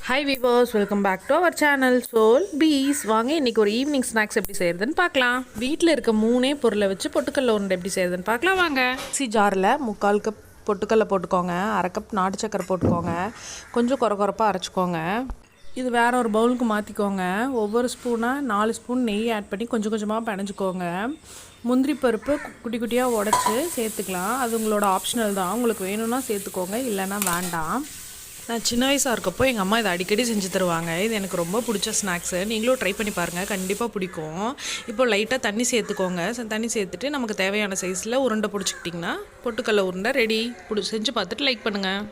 Hi viewers, welcome back to our channel soul peace. வாங்க இன்றைக்கி ஒரு ஈவினிங் ஸ்நாக்ஸ் எப்படி செய்கிறதுன்னு பார்க்கலாம். வீட்டில் இருக்க 3 பொருளை வச்சு பொட்டுக்கல்ல உருண்டை எப்படி செய்கிறதுன்னு பார்க்கலாம் வாங்க. மிக்ஸி ஜாரில் 3/4 கப் பொட்டுக்கல்ல போட்டுக்கோங்க, 1/2 கப் நாட்டு சக்கரை போட்டுக்கோங்க, கொஞ்சம் கொரப்பாக அரைச்சிக்கோங்க. இது வேறு ஒரு பவுலுக்கு மாற்றிக்கோங்க. ஒவ்வொரு ஸ்பூனாக 4 ஸ்பூன் நெய் ஆட் பண்ணி கொஞ்சம் கொஞ்சமாக பிணைஞ்சிக்கோங்க. முந்திரி பருப்பு குட்டி குட்டியாக உடச்சி சேர்த்துக்கலாம். அது உங்களோட ஆப்ஷனல் தான், உங்களுக்கு வேணும்னா சேர்த்துக்கோங்க, இல்லைன்னா வேண்டாம். நான் சின்ன வயசாக இருக்கப்போ எங்கள் அம்மா இதை அடிக்கடி செஞ்சு தருவாங்க. இது எனக்கு ரொம்ப பிடிச்ச ஸ்நாக்ஸு. நீங்களும் ட்ரை பண்ணி பாருங்கள், கண்டிப்பாக பிடிக்கும். இப்போ லைட்டாக தண்ணி சேர்த்துக்கோங்க. தண்ணி சேர்த்துட்டு நமக்கு தேவையான சைஸில் உருண்டை பிடிச்சிக்கிட்டிங்கன்னா பொட்டுக்கல்ல உருண்டை ரெடி. செஞ்சு பார்த்துட்டு லைக் பண்ணுங்கள்.